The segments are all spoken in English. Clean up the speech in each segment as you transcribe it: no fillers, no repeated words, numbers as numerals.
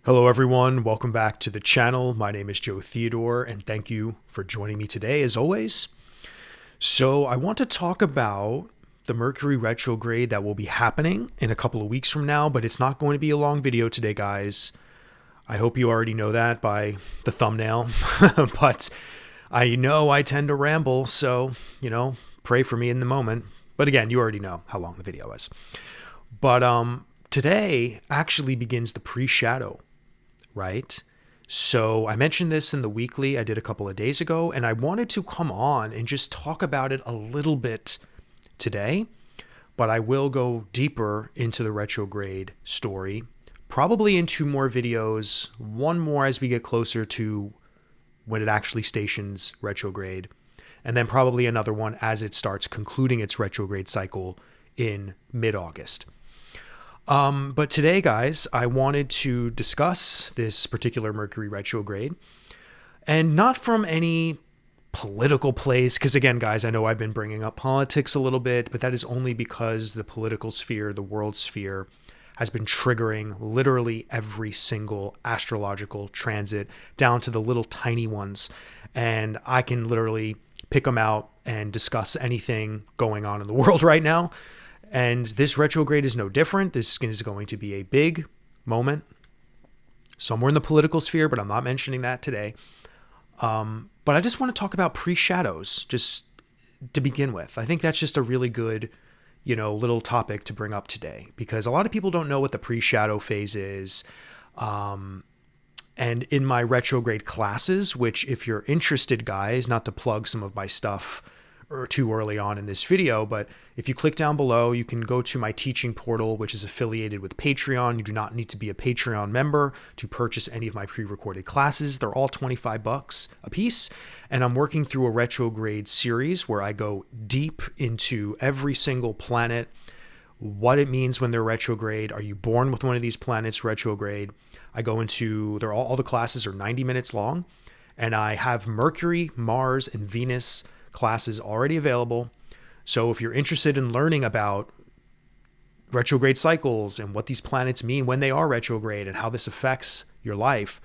Hello everyone, welcome back to the channel. My name is Joe Theodore and thank you for joining me today as always. So I want to talk about the Mercury retrograde that will be happening in a couple of weeks from now, but it's not going to be a long video today, guys. I hope you already know that by the thumbnail, but I know I tend to ramble, so, pray for me in the moment. But again, you already know how long the video is. But today actually begins the pre-shadow. Right? So I mentioned this in the weekly I did a couple of days ago, and I wanted to come on and just talk about it a little bit today, but I will go deeper into the retrograde story, probably in 2 more videos, one more as we get closer to when it actually stations retrograde, and then probably another one as it starts concluding its retrograde cycle in mid-August. But today, guys, I wanted to discuss this particular Mercury retrograde, and not from any political place, because again, guys, I know I've been bringing up politics a little bit, but that is only because the political sphere, the world sphere, has been triggering literally every single astrological transit down to the little tiny ones, and I can literally pick them out and discuss anything going on in the world right now. And this retrograde is no different. This is going to be a big moment somewhere in the political sphere, but I'm not mentioning that today. But I just want to talk about pre-shadows just to begin with. I think that's just a really good, little topic to bring up today, because a lot of people don't know what the pre-shadow phase is. And in my retrograde classes, which if you're interested, guys, not to plug some of my stuff or too early on in this video, but if you click down below, you can go to my teaching portal, which is affiliated with Patreon. You do not need to be a Patreon member to purchase any of my pre-recorded classes. They're all $25 a piece. And I'm working through a retrograde series where I go deep into every single planet, what it means when they're retrograde. Are you born with one of these planets retrograde? I go into, all the classes are 90 minutes long, and I have Mercury, Mars, and Venus classes already available. So if you're interested in learning about retrograde cycles and what these planets mean when they are retrograde and how this affects your life,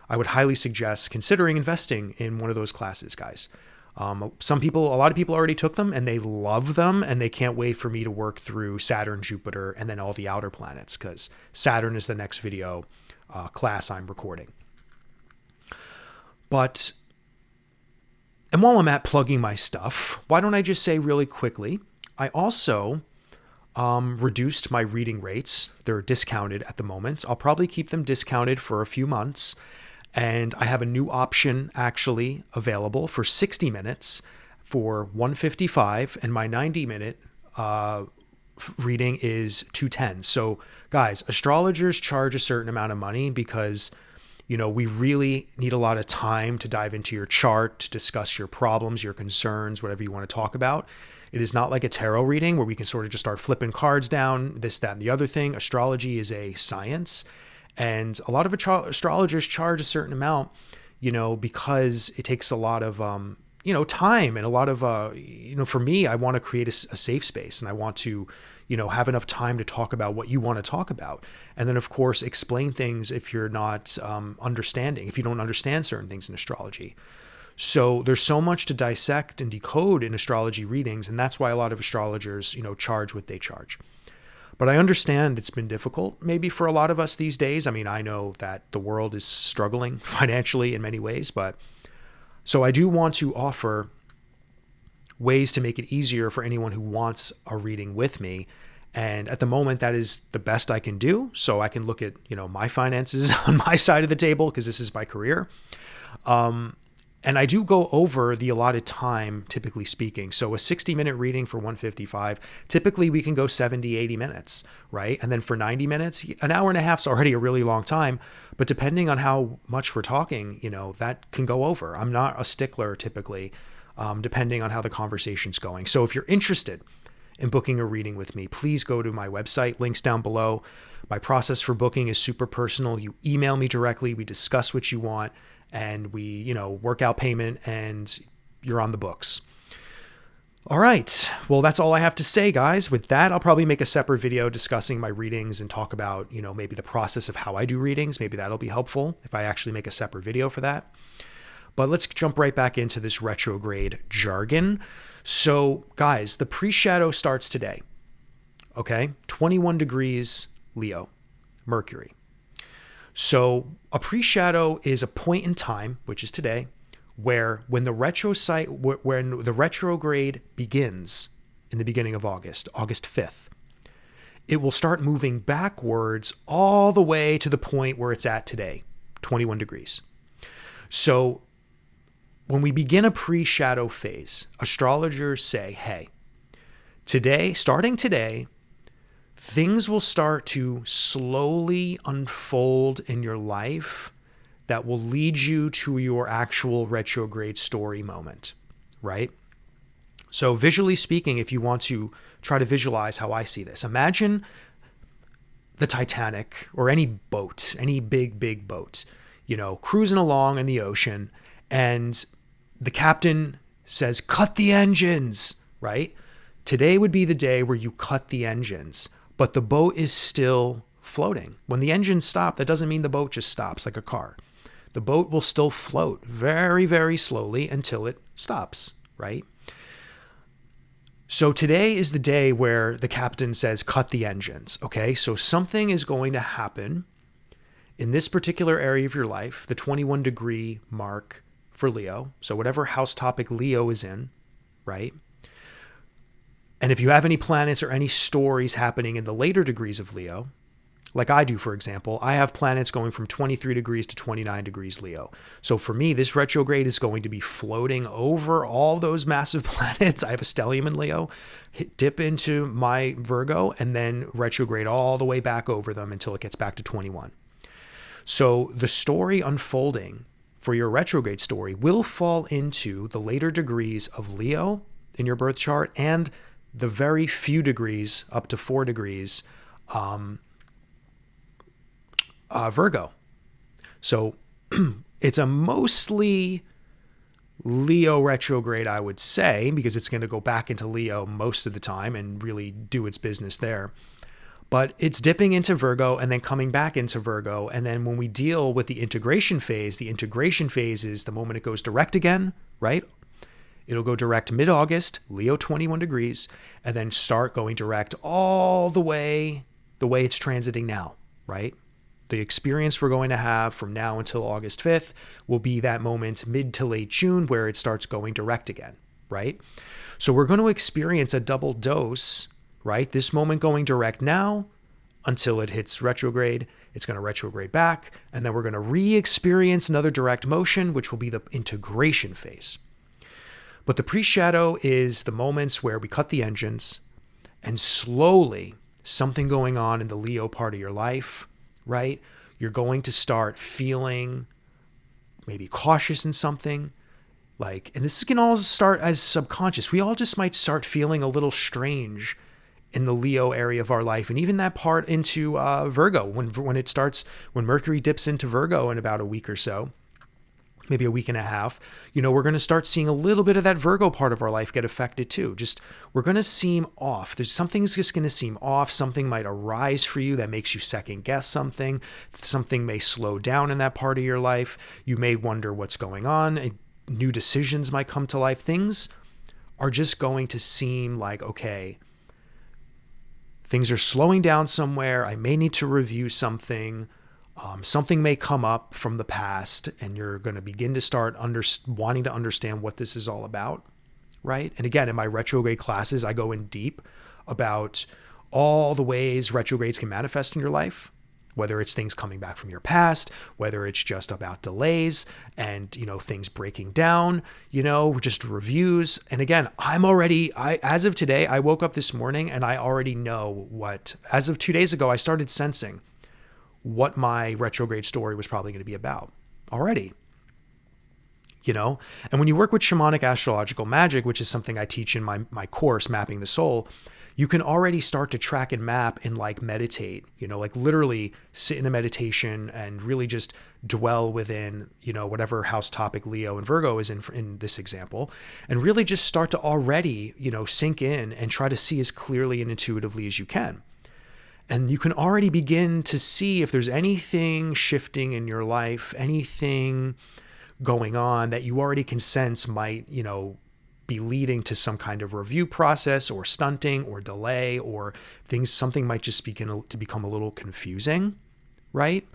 I would highly suggest considering investing in one of those classes, guys. A lot of people already took them and they love them, and they can't wait for me to work through Saturn, Jupiter, and then all the outer planets, because Saturn is the next video class I'm recording. And while I'm at plugging my stuff, why don't I just say really quickly, I also reduced my reading rates. They're discounted at the moment. I'll probably keep them discounted for a few months. And I have a new option actually available for 60 minutes for $155, and my 90-minute reading is $210. So guys, astrologers charge a certain amount of money because we really need a lot of time to dive into your chart, to discuss your problems, your concerns, whatever you want to talk about. It is not like a tarot reading where we can sort of just start flipping cards down, this, that, and the other thing. Astrology is a science, and a lot of astrologers charge a certain amount, because it takes a lot of, time and a lot of, for me, I want to create a safe space, and I want to have enough time to talk about what you want to talk about. And then, of course, explain things if you're not if you don't understand certain things in astrology. So there's so much to dissect and decode in astrology readings, and that's why a lot of astrologers, charge what they charge. But I understand it's been difficult maybe for a lot of us these days. I mean, I know that the world is struggling financially in many ways, but so I do want to offer ways to make it easier for anyone who wants a reading with me. And at the moment, that is the best I can do. So I can look at, my finances on my side of the table, because this is my career. And I do go over the allotted time, typically speaking. So a 60-minute reading for $155, typically we can go 70, 80 minutes, right? And then for 90 minutes, an hour and a half is already a really long time. But depending on how much we're talking, that can go over. I'm not a stickler typically, depending on how the conversation's going. So if you're interested in booking a reading with me, please go to my website, links down below. My process for booking is super personal. You email me directly, we discuss what you want, and we, work out payment, and you're on the books. All right. Well, that's all I have to say, guys. With that, I'll probably make a separate video discussing my readings and talk about, maybe the process of how I do readings. Maybe that'll be helpful if I actually make a separate video for that. But let's jump right back into this retrograde jargon. So, guys, the pre-shadow starts today. Okay? 21 degrees Leo, Mercury. So, a pre-shadow is a point in time, which is today, where when the retrograde begins in the beginning of August 5th, it will start moving backwards all the way to the point where it's at today, 21 degrees. So when we begin a pre-shadow phase, astrologers say, hey, starting today, things will start to slowly unfold in your life that will lead you to your actual retrograde story moment, right? So visually speaking, if you want to try to visualize how I see this, imagine the Titanic or any boat, any big boat, cruising along in the ocean, and the captain says, cut the engines, right? Today would be the day where you cut the engines, but the boat is still floating. When the engines stop, that doesn't mean the boat just stops like a car. The boat will still float very, very slowly until it stops, right? So today is the day where the captain says, cut the engines, okay? So something is going to happen in this particular area of your life, the 21 degree mark for Leo. So whatever house topic Leo is in, right? And if you have any planets or any stories happening in the later degrees of Leo, like I do, for example, I have planets going from 23 degrees to 29 degrees Leo. So for me, this retrograde is going to be floating over all those massive planets. I have a stellium in Leo, dip into my Virgo, and then retrograde all the way back over them until it gets back to 21. So the story unfolding for your retrograde story will fall into the later degrees of Leo in your birth chart and the very few degrees, up to 4 degrees, Virgo. So it's a mostly Leo retrograde, I would say, because it's going to go back into Leo most of the time and really do its business there. But it's dipping into Virgo and then coming back into Virgo. And then when we deal with the integration phase is the moment it goes direct again, right? It'll go direct mid-August, Leo 21 degrees, and then start going direct all the way it's transiting now, right? The experience we're going to have from now until August 5th will be that moment mid to late June where it starts going direct again, right? So we're going to experience a double dose, right? This moment going direct now until it hits retrograde. It's going to retrograde back, and then we're going to re-experience another direct motion, which will be the integration phase. But the pre-shadow is the moments where we cut the engines and slowly something going on in the Leo part of your life, right? You're going to start feeling maybe cautious in something, and this can all start as subconscious. We all just might start feeling a little strange in the Leo area of our life, and even that part into Virgo when Mercury dips into Virgo in about a week or so, maybe a week and a half, we're going to start seeing a little bit of that Virgo part of our life get affected too. We're going to seem off. Something's just going to seem off. Something might arise for you that makes you second guess something. Something may slow down in that part of your life. You may wonder what's going on. New decisions might come to life. Things are just going to seem like, okay, things are slowing down somewhere. I may need to review something. Something may come up from the past, and you're going to begin to start wanting to understand what this is all about, right? And again, in my retrograde classes, I go in deep about all the ways retrogrades can manifest in your life, whether it's things coming back from your past, whether it's just about delays and, things breaking down, just reviews. And again, as of today, I woke up this morning and I already know as of 2 days ago, I started sensing what my retrograde story was probably going to be about already, And when you work with shamanic astrological magic, which is something I teach in my course, Mapping the Soul, you can already start to track and map and like meditate, like literally sit in a meditation and really just dwell within, whatever house topic Leo and Virgo is in this example, and really just start to already, sink in and try to see as clearly and intuitively as you can. And you can already begin to see if there's anything shifting in your life, anything going on that you already can sense might, be leading to some kind of review process or stunting or delay, or something might just begin to become a little confusing, right?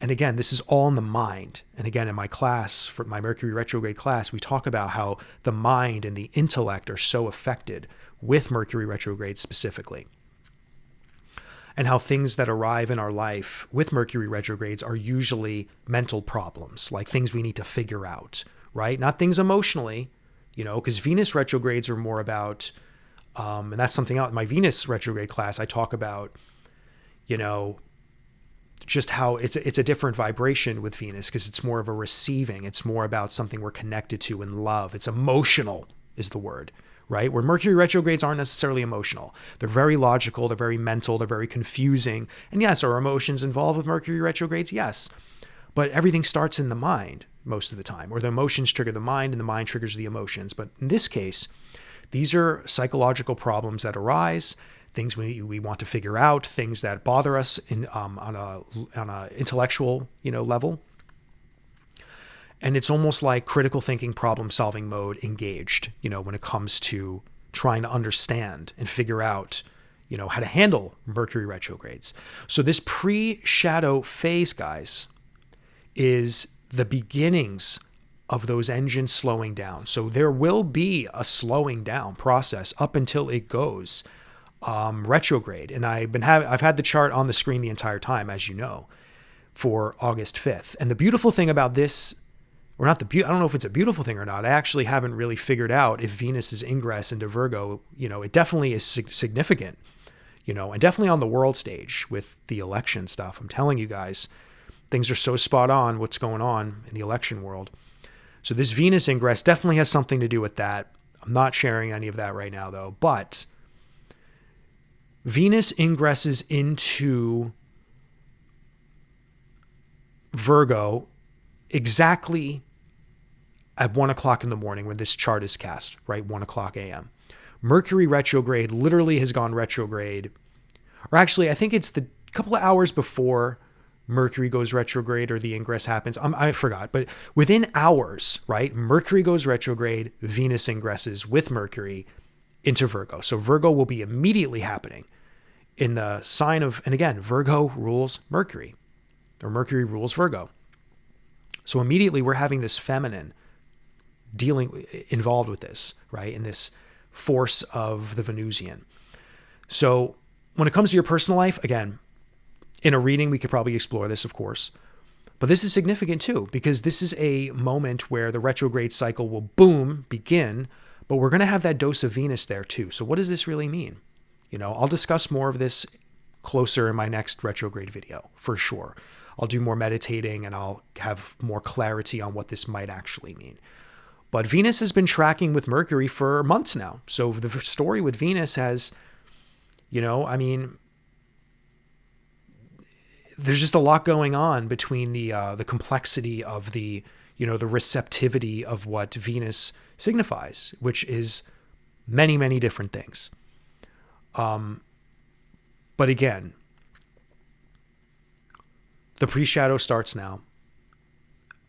And again, this is all in the mind. And again, in my class, for my Mercury retrograde class, we talk about how the mind and the intellect are so affected with Mercury retrograde specifically. And how things that arrive in our life with Mercury retrogrades are usually mental problems, like things we need to figure out, right? Not things emotionally, because Venus retrogrades are more about, and that's something else. In my Venus retrograde class, I talk about, just how it's a different vibration with Venus, because it's more of a receiving. It's more about something we're connected to in love. It's emotional is the word, right? Where Mercury retrogrades aren't necessarily emotional. They're very logical. They're very mental. They're very confusing. And yes, are emotions involved with Mercury retrogrades? Yes. But everything starts in the mind most of the time, or the emotions trigger the mind and the mind triggers the emotions. But in this case, these are psychological problems that arise, things we want to figure out, things that bother us on a intellectual, level. And it's almost like critical thinking, problem solving mode engaged, when it comes to trying to understand and figure out, how to handle Mercury retrogrades. So this pre-shadow phase, guys, is the beginnings of those engines slowing down. So there will be a slowing down process up until it goes retrograde. And I've had the chart on the screen the entire time, as you know, for August 5th. And the beautiful thing about this, or not I don't know if it's a beautiful thing or not. I actually haven't really figured out if Venus's ingress into Virgo, it definitely is significant, and definitely on the world stage with the election stuff. I'm telling you guys, things are so spot on what's going on in the election world. So this Venus ingress definitely has something to do with that. I'm not sharing any of that right now, though. But Venus ingresses into Virgo exactly at 1 o'clock in the morning when this chart is cast, right? 1 o'clock a.m. Mercury retrograde literally has gone retrograde. Or actually, I think it's the couple of hours before Mercury goes retrograde or the ingress happens. I forgot, but within hours, right? Mercury goes retrograde, Venus ingresses with Mercury into Virgo. So Virgo will be immediately happening in the sign of, and again, Virgo rules Mercury, or Mercury rules Virgo. So immediately we're having this feminine involved with this, right? In this force of the Venusian. So when it comes to your personal life, again, in a reading, we could probably explore this, of course. But this is significant too, because this is a moment where the retrograde cycle will begin, but we're going to have that dose of Venus there too. So what does this really mean? I'll discuss more of this closer in my next retrograde video, for sure. I'll do more meditating and I'll have more clarity on what this might actually mean. But Venus has been tracking with Mercury for months now. So the story with Venus has, there's just a lot going on between the complexity of the receptivity of what Venus signifies, which is many, many different things. But again, the pre-shadow starts now.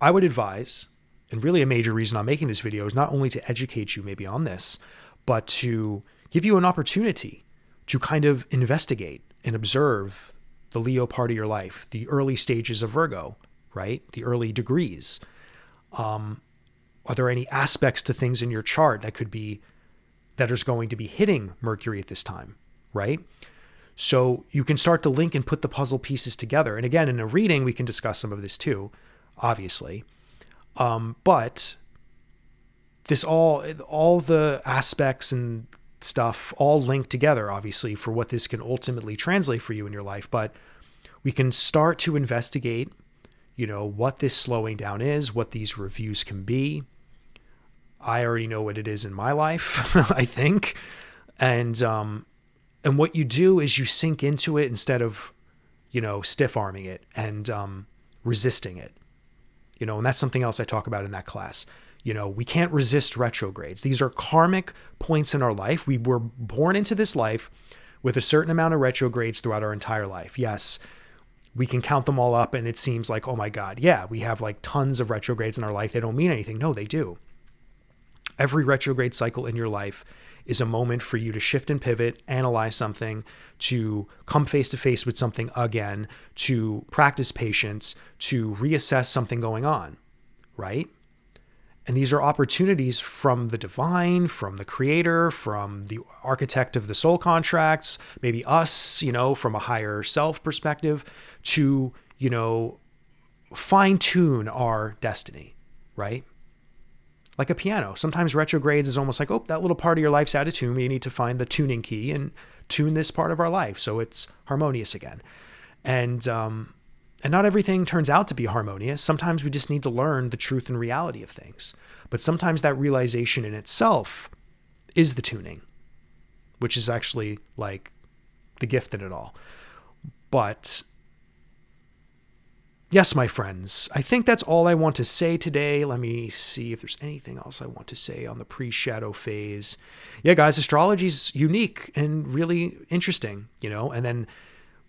I would advise, and really a major reason I'm making this video is not only to educate you maybe on this, but to give you an opportunity to kind of investigate and observe the Leo part of your life, the early stages of Virgo, right? The early degrees. Are there any aspects to things in your chart that is going to be hitting Mercury at this time, right? So you can start to link and put the puzzle pieces together. And again, in a reading, we can discuss some of this too, obviously. But this all the aspects and stuff all linked together, obviously, for what this can ultimately translate for you in your life. But we can start to investigate, what this slowing down is, what these reviews can be. I already know what it is in my life, I think. And And what you do is you sink into it instead of, stiff arming it and resisting it. And that's something else I talk about in that class. We can't resist retrogrades. These are karmic points in our life. We were born into this life with a certain amount of retrogrades throughout our entire life. Yes, we can count them all up and it seems like, oh my God, yeah, we have like tons of retrogrades in our life. They don't mean anything. No, they do. Every retrograde cycle in your life is a moment for you to shift and pivot, analyze something, to come face to face with something again, to practice patience, to reassess something going on, right? And these are opportunities from the divine, from the creator, from the architect of the soul contracts, maybe us, from a higher self perspective, to, fine tune our destiny, right? Like a piano. Sometimes retrogrades is almost like, oh, that little part of your life's out of tune. We need to find the tuning key and tune this part of our life so it's harmonious again. And not everything turns out to be harmonious. Sometimes we just need to learn the truth and reality of things. But sometimes that realization in itself is the tuning, which is actually like the gift in it all. But yes, my friends, I think that's all I want to say today. Let me see if there's anything else I want to say on the pre-shadow phase. Yeah, guys, astrology is unique and really interesting, and then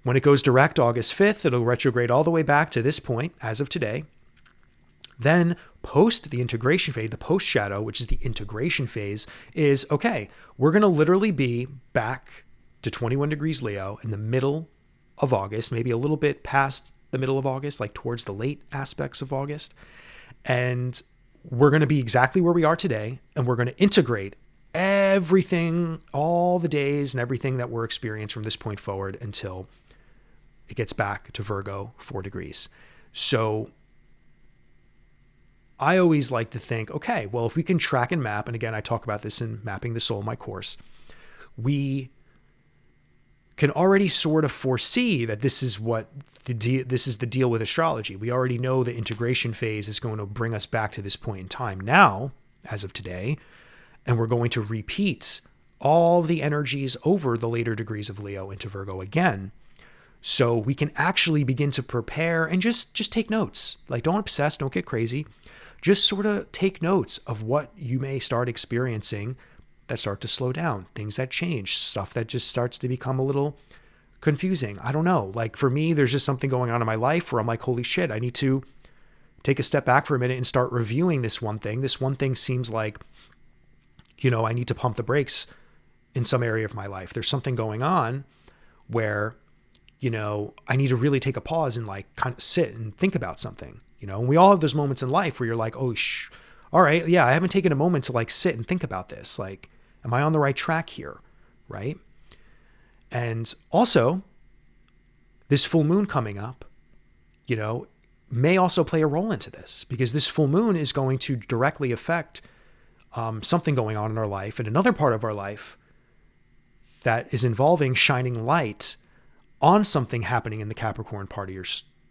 when it goes direct August 5th, it'll retrograde all the way back to this point as of today. Then post the integration phase, the post-shadow, which is the integration phase, is, okay, we're going to literally be back to 21 degrees Leo in the middle of August, maybe a little bit past the middle of August, like towards the late aspects of August. And we're going to be exactly where we are today, and we're going to integrate everything, all the days and everything that we're experiencing from this point forward until it gets back to Virgo 4 degrees. So I always like to think, okay, well, if we can track and map, and again, I talk about this in Mapping the Soul, my course, we can already sort of foresee that this is the deal with astrology. We already know the integration phase is going to bring us back to this point in time now, as of today, and we're going to repeat all the energies over the later degrees of Leo into Virgo again. So we can actually begin to prepare and just take notes. Like, don't obsess, don't get crazy. Just sort of take notes of what you may start experiencing that start to slow down, things that change, stuff that just starts to become a little confusing. I don't know. Like for me, there's just something going on in my life where I'm like, holy shit, I need to take a step back for a minute and start reviewing this one thing. This one thing seems like, I need to pump the brakes in some area of my life. There's something going on where I need to really take a pause and like kind of sit and think about something, and we all have those moments in life where you're like, oh, all right. Yeah. I haven't taken a moment to like sit and think about this. Like, am I on the right track here? Right. And also this full moon coming up, may also play a role into this because this full moon is going to directly affect something going on in our life and another part of our life that is involving shining light on something happening in the Capricorn part of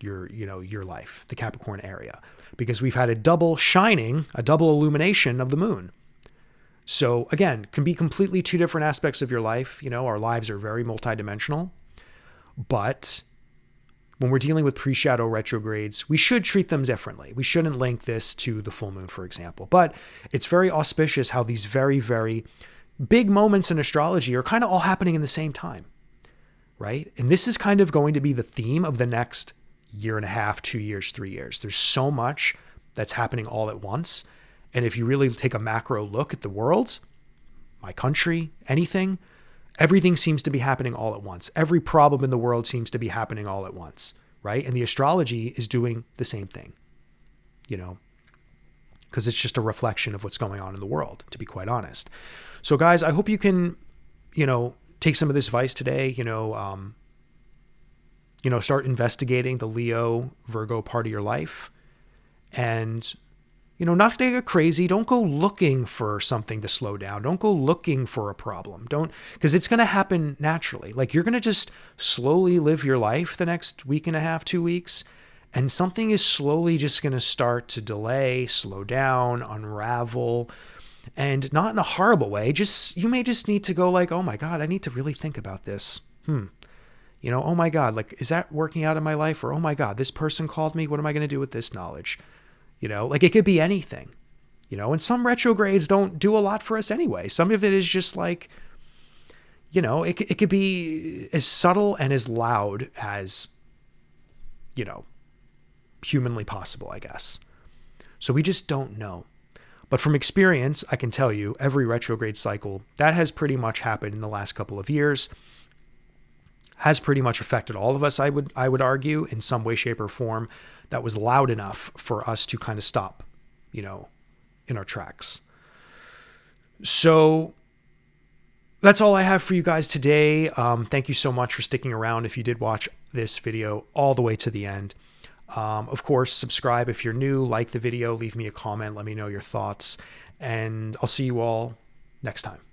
your life, the Capricorn area, because we've had a double illumination of the moon. So again, can be completely two different aspects of your life. Our lives are very multidimensional, but when we're dealing with pre-shadow retrogrades, we should treat them differently. We shouldn't link this to the full moon, for example, but it's very auspicious how these very, very big moments in astrology are kind of all happening in the same time. Right? And this is kind of going to be the theme of the next year and a half, 2 years, 3 years. There's so much that's happening all at once. And if you really take a macro look at the world, my country, everything seems to be happening all at once. Every problem in the world seems to be happening all at once. Right? And the astrology is doing the same thing, because it's just a reflection of what's going on in the world, to be quite honest. So guys, I hope you can, take some of this advice today, start investigating the Leo Virgo part of your life and, not to get crazy. Don't go looking for something to slow down. Don't go looking for a problem. Because it's going to happen naturally. Like you're going to just slowly live your life the next week and a half, 2 weeks. And something is slowly just going to start to delay, slow down, unravel. And not in a horrible way. Just, you may just need to go like, oh my God, I need to really think about this. You know, oh my God, like, is that working out in my life? Or, oh my God, this person called me. What am I going to do with this knowledge? You know, like, it could be anything, you know, and some retrogrades don't do a lot for us anyway. Some of it is just like, you know, it could be as subtle and as loud as, you know, humanly possible, I guess. So we just don't know. But from experience, I can tell you every retrograde cycle that has pretty much happened in the last couple of years has pretty much affected all of us, I would argue, in some way, shape, or form that was loud enough for us to kind of stop, you know, in our tracks. So that's all I have for you guys today. Thank you so much for sticking around if you did watch this video all the way to the end. Of course, subscribe if you're new, like the video, leave me a comment, let me know your thoughts, and I'll see you all next time.